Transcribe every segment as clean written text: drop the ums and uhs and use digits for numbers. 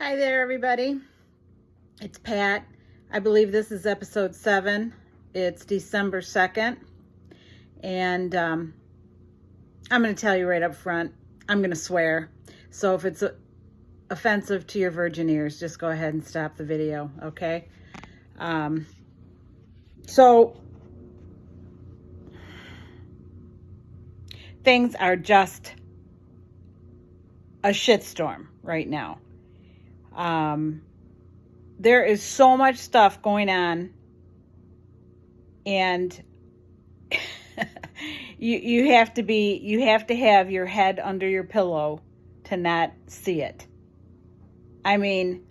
Hi there, everybody. It's Pat. I believe this is episode 7. It's December 2nd. And I'm going to tell you right up front, I'm going to swear. So if it's offensive to your virgin ears, just go ahead and stop the video, okay? So things are just a shitstorm right now. There is so much stuff going on, and you have to have your head under your pillow to not see it. I mean,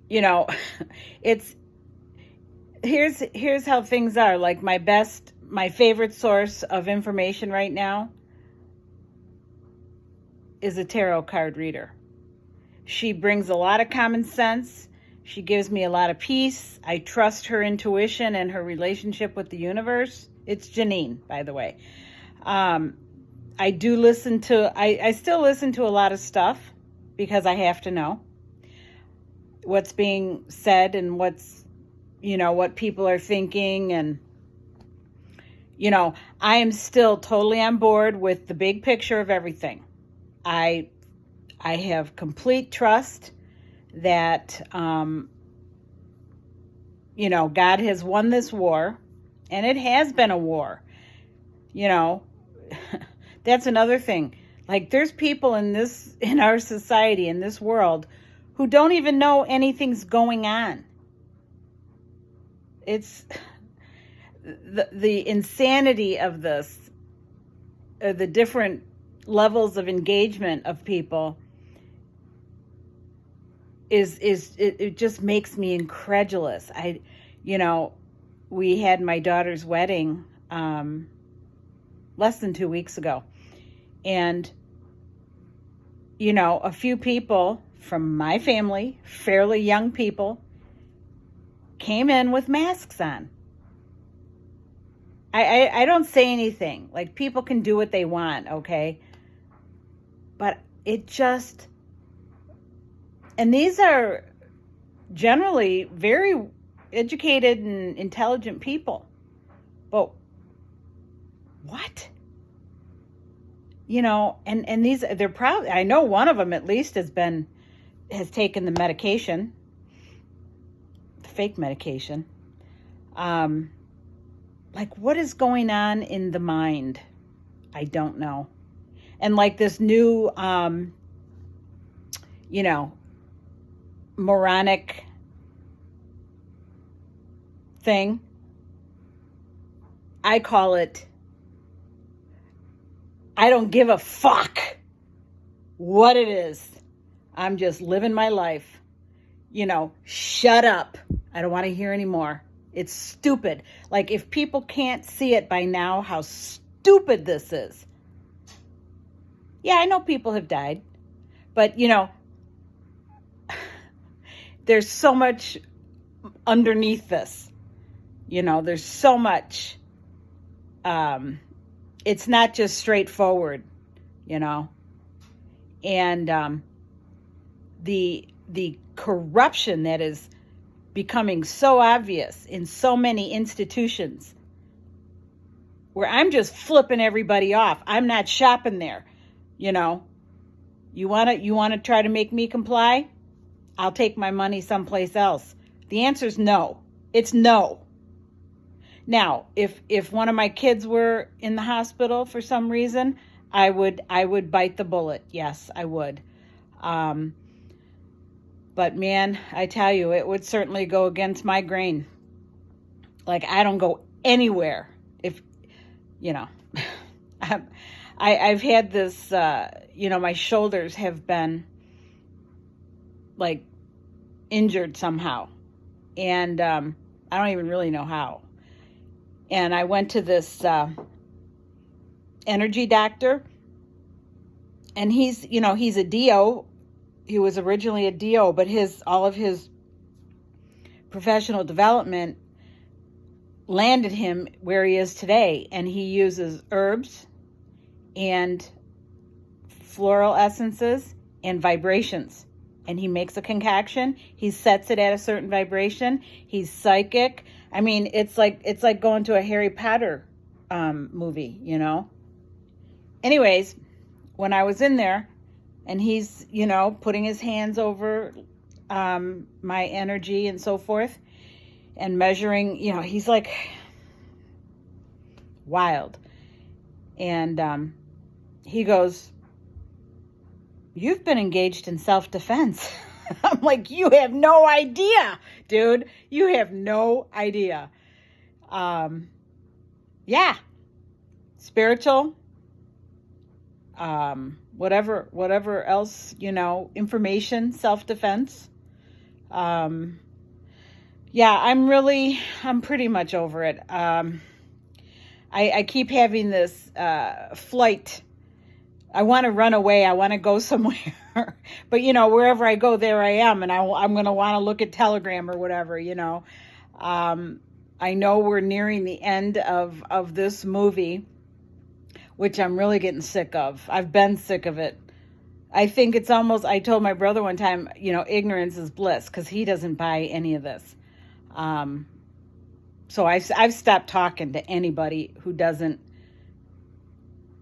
it's here's how things are. Like my favorite source of information right now is a tarot card reader. She brings a lot of common sense. She gives me a lot of peace. I trust her intuition and her relationship with the universe. It's Janine, by the way. I still listen to a lot of stuff because I have to know what's being said and what people are thinking. And, I am still totally on board with the big picture of everything. I have complete trust that, God has won this war, and it has been a war. That's another thing. Like, there's people in our society, in this world, who don't even know anything's going on. It's the insanity of this, the different levels of engagement of people. It just makes me incredulous. We had my daughter's wedding less than 2 weeks ago, and a few people from my family, fairly young people, came in with masks on. I don't say anything. Like, people can do what they want, okay? But it just... And these are generally very educated and intelligent people. But what? And these, they're probably, I know one of them at least has taken the medication, the fake medication. Like, what is going on in the mind? I don't know. And like this new, moronic thing, I call it, I don't give a fuck what it is. I'm just living my life. Shut up. I don't want to hear anymore. It's stupid. Like, if people can't see it by now, how stupid this is. Yeah, I know people have died, but there's so much underneath this. There's so much. It's not just straightforward, and the corruption that is becoming so obvious in so many institutions, where I'm just flipping everybody off. I'm not shopping there. You want to try to make me comply? I'll take my money someplace else. The answer is no. It's no. Now, if one of my kids were in the hospital for some reason, I would bite the bullet. Yes, I would. But man, I tell you, it would certainly go against my grain. Like, I don't go anywhere if, I've had this, my shoulders have been like injured somehow. And I don't even really know how. And I went to this energy doctor, and he's a DO. He was originally a DO, but all of his professional development landed him where he is today. And he uses herbs and floral essences and vibrations. and he makes a concoction. He sets it at a certain vibration. He's psychic. I mean, it's like going to a Harry Potter movie, you know. Anyways, when I was in there, and he's, you know, putting his hands over my energy and so forth, and measuring, you know, he's like wild. And he goes, "You've been engaged in self-defense." I'm like, you have no idea, dude. You have no idea. Yeah. Spiritual. Whatever else, you know, information, self-defense. Yeah, I'm pretty much over it. I keep having this flight. I want to run away. I want to go somewhere. But, you know, wherever I go, there I am. And I'm going to want to look at Telegram or whatever, you know. I know we're nearing the end of this movie, which I'm really getting sick of. I've been sick of it. I think it's almost, I told my brother one time, you know, ignorance is bliss, because he doesn't buy any of this. So I've stopped talking to anybody who doesn't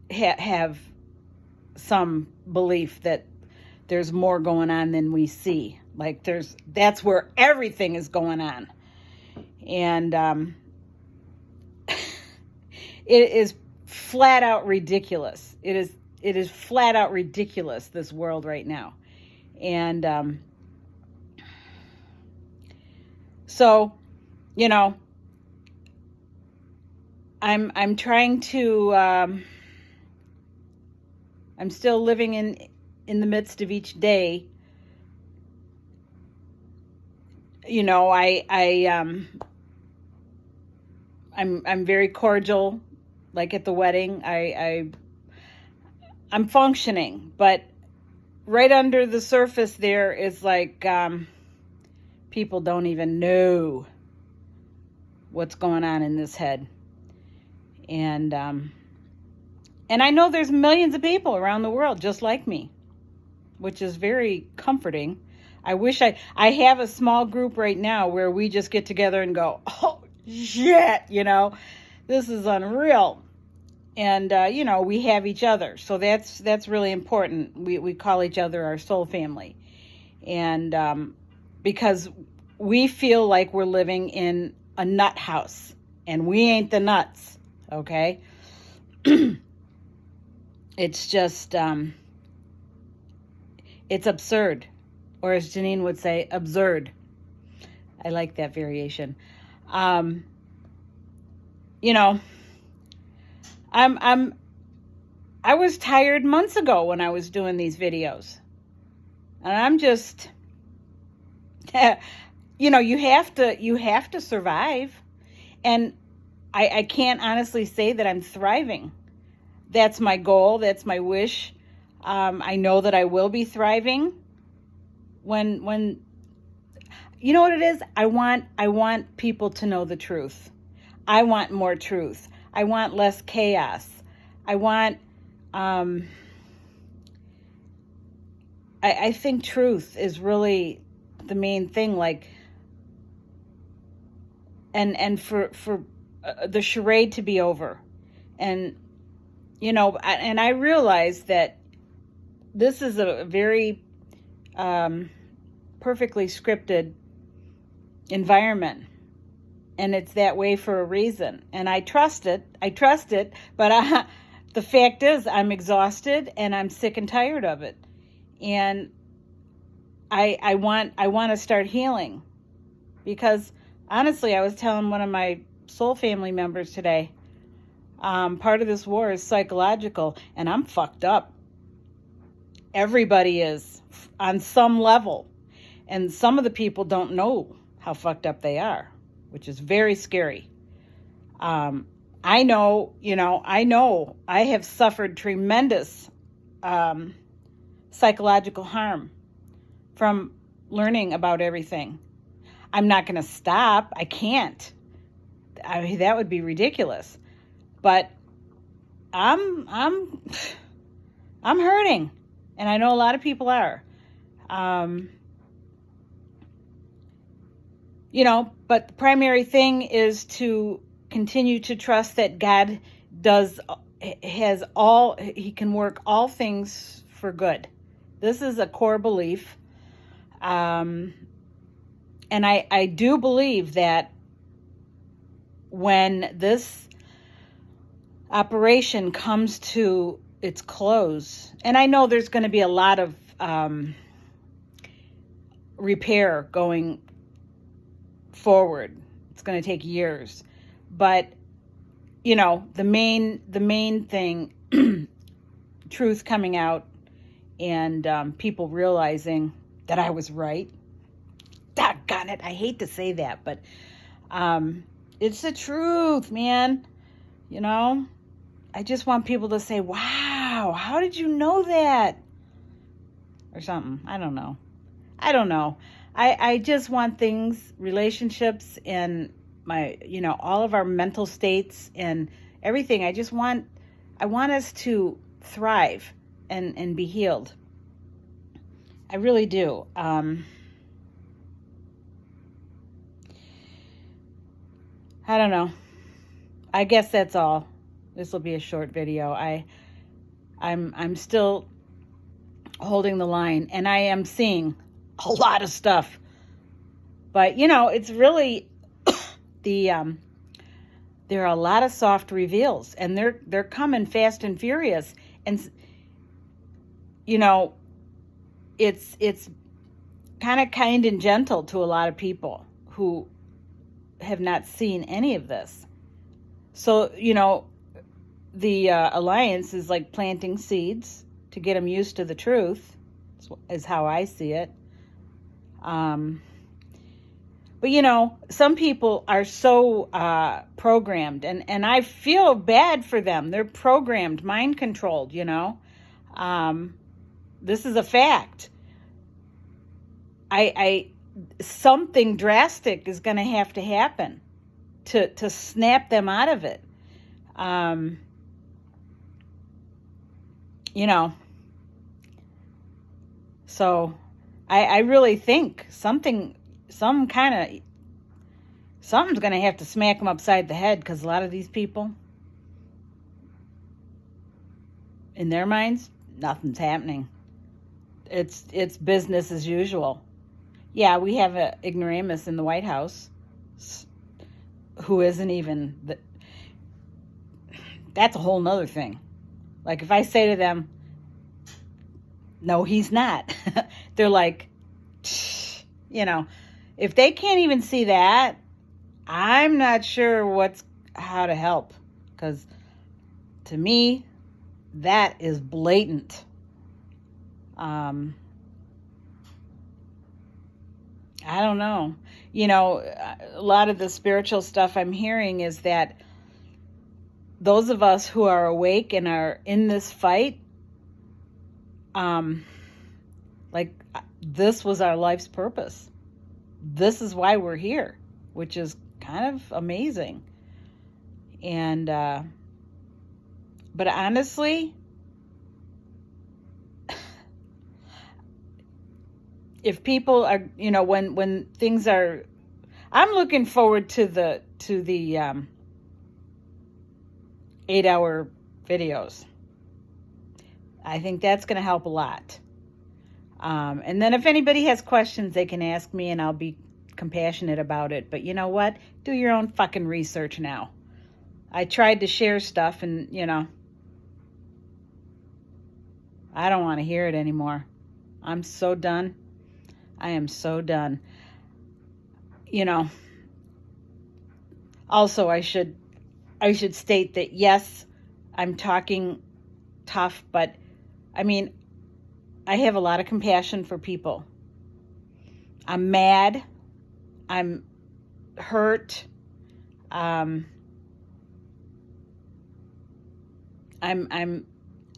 have some belief that there's more going on than we see. Like that's where everything is going on. And it is flat out ridiculous. It is flat out ridiculous, this world right now. And so, you know, I'm trying to I'm still living in the midst of each day. You know, I'm very cordial, like at the wedding. I'm functioning, but right under the surface there is like people don't even know what's going on in this head. And I know there's millions of people around the world just like me, which is very comforting. I wish I have a small group right now where we just get together and go, oh shit, you know, this is unreal. And, you know, we have each other. So that's really important. We call each other our soul family. And because we feel like we're living in a nut house, and we ain't the nuts, okay? It's just, it's absurd. Or as Janine would say, absurd. I like that variation. You know, I was tired months ago when I was doing these videos. And I'm just, you know, you have to survive. And I can't honestly say that I'm thriving. That's my goal. That's my wish. I know that I will be thriving when you know what it is? I want people to know the truth. I want more truth. I want less chaos. I want, I think truth is really the main thing, like, and for the charade to be over. And, you know, and I realize that this is a very perfectly scripted environment. And it's that way for a reason. And I trust it. But the fact is, I'm exhausted and I'm sick and tired of it. And I want to start healing. Because honestly, I was telling one of my soul family members today, part of this war is psychological, and I'm fucked up. Everybody is on some level. And some of the people don't know how fucked up they are, which is very scary. I know I have suffered tremendous psychological harm from learning about everything. I'm not going to stop. I can't. I mean, that would be ridiculous. But I'm hurting, and I know a lot of people are. Um, but the primary thing is to continue to trust that God he can work all things for good. This is a core belief. And I do believe that when this operation comes to its close, and I know there's going to be a lot of repair going forward. It's going to take years. But, the main thing, truth coming out and people realizing that I was right. Doggone it. I hate to say that, but it's the truth, man. I just want people to say, wow, how did you know that? Or something. I don't know. I just want things, relationships, and all of our mental states and everything. I want us to thrive and be healed. I really do. I don't know. I guess that's all. This will be a short video. I'm still holding the line, and I am seeing a lot of stuff. But it's really there are a lot of soft reveals, and they're coming fast and furious. And it's kind of kind and gentle to a lot of people who have not seen any of this. So, the alliance is like planting seeds to get them used to the truth, is how I see it. But, some people are so programmed, and I feel bad for them. They're programmed, mind controlled, This is a fact. Something drastic is going to have to happen to snap them out of it. So I really think something's going to have to smack them upside the head, because a lot of these people, in their minds, nothing's happening. It's business as usual. Yeah, we have an ignoramus in the White House who isn't even... That's a whole nother thing. Like, if I say to them, no, he's not, they're like, if they can't even see that, I'm not sure how to help. Because to me, that is blatant. I don't know. A lot of the spiritual stuff I'm hearing is that those of us who are awake and are in this fight, this was our life's purpose. This is why we're here, which is kind of amazing. And, but honestly, if people are, when things are, I'm looking forward to the 8-hour videos. I think that's going to help a lot. And then if anybody has questions, they can ask me, and I'll be compassionate about it. But you know what? Do your own fucking research now. I tried to share stuff, and, I don't want to hear it anymore. I'm so done. I am so done. Also, I should state that, yes, I'm talking tough, but I have a lot of compassion for people. I'm mad. I'm hurt. I'm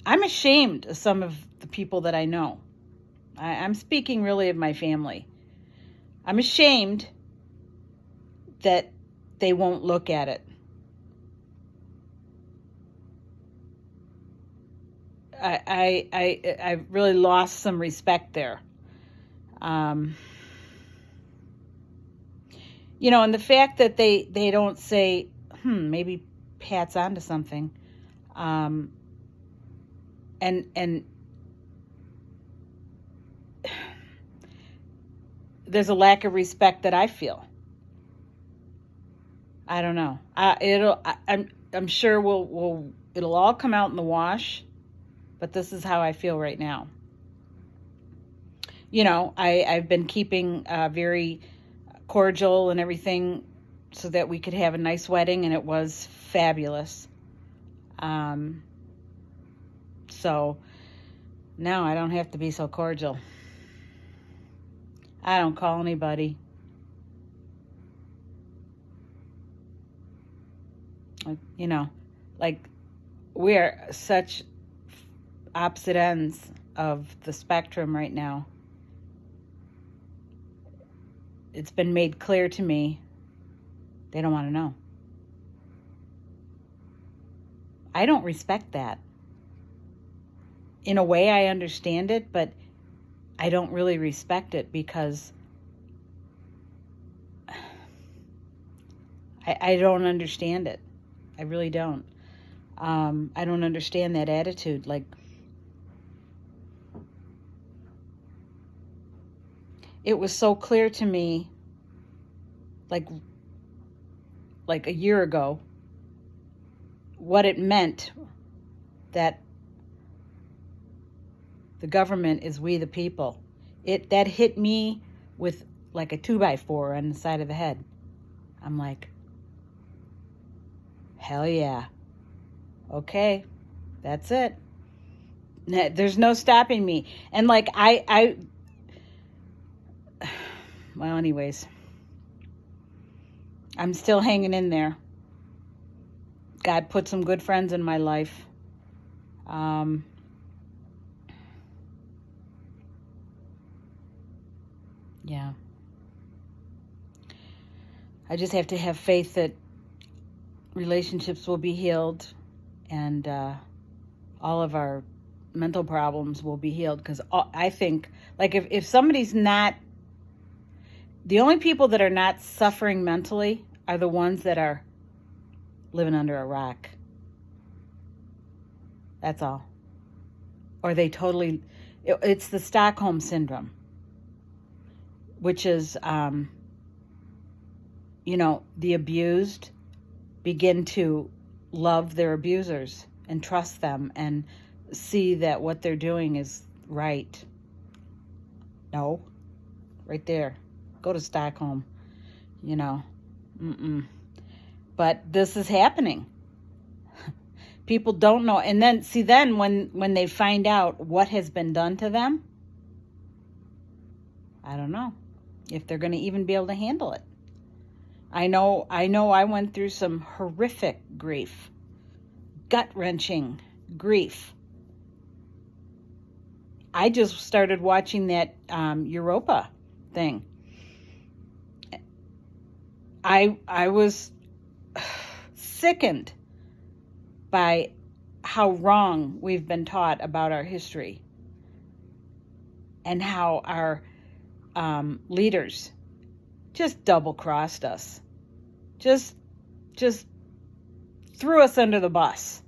ashamed of some of the people that I know. I'm speaking really of my family. I'm ashamed that they won't look at it. I really lost some respect there. And the fact that they don't say, maybe Pat's onto something. And there's a lack of respect that I feel. I don't know. I'm sure it'll all come out in the wash, but this is how I feel right now. I've been keeping very cordial and everything so that we could have a nice wedding, and it was fabulous. So now I don't have to be so cordial. I don't call anybody. Like we're such opposite ends of the spectrum right now. It's been made clear to me they don't want to know. I don't respect that. In a way, I understand it, but I don't really respect it because I don't understand it. I really don't. I don't understand that attitude. Like, it was so clear to me, like a year ago, what it meant that the government is we the people. That hit me with like a 2x4 on the side of the head. I'm like, hell yeah. Okay, that's it. There's no stopping me. And like well, anyways, I'm still hanging in there. God put some good friends in my life. Yeah. I just have to have faith that relationships will be healed and all of our mental problems will be healed. Because I think, like, if somebody's not, the only people that are not suffering mentally are the ones that are living under a rock. That's all. Or they totally, it's the Stockholm Syndrome, which is, the abused begin to love their abusers and trust them and see that what they're doing is right. No, right there. Go to Stockholm, But this is happening. People don't know. And then when they find out what has been done to them, I don't know if they're going to even be able to handle it. I know I went through some horrific grief, gut-wrenching grief. I just started watching that Europa thing. I was sickened by how wrong we've been taught about our history and how our leaders just double-crossed us, just threw us under the bus,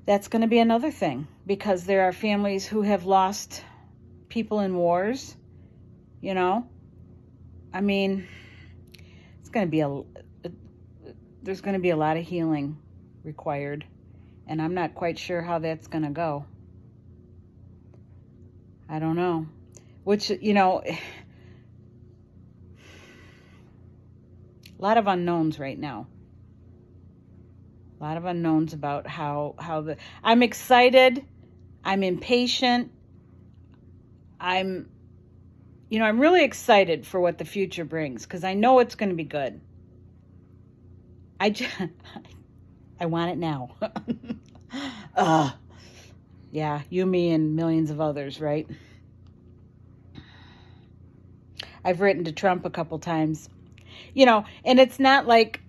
That's going to be another thing, because there are families who have lost people in wars, I mean, it's going to be there's going to be a lot of healing required, and I'm not quite sure how that's going to go. I don't know. Which, a lot of unknowns right now. A lot of unknowns about how I'm excited. I'm impatient. I'm really excited for what the future brings, because I know it's going to be good. I want it now. Yeah, you, me, and millions of others, right? I've written to Trump a couple times, and it's not like,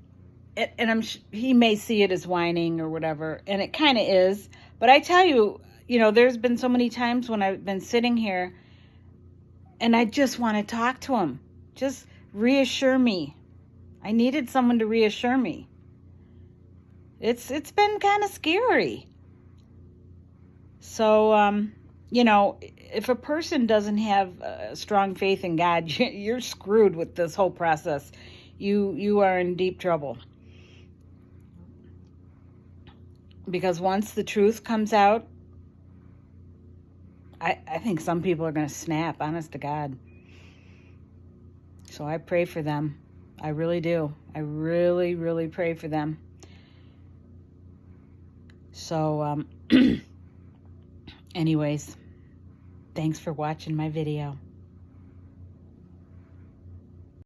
and he may see it as whining or whatever, and it kind of is, but I tell you, you know, there's been so many times when I've been sitting here and I just want to talk to him. Just reassure me. I needed someone to reassure me. It's been kind of scary. So, you know, if a person doesn't have strong faith in God, you're screwed with this whole process. You are in deep trouble. Because once the truth comes out, I think some people are going to snap, honest to God. So I pray for them. I really do. I really, really pray for them. So, anyways, thanks for watching my video.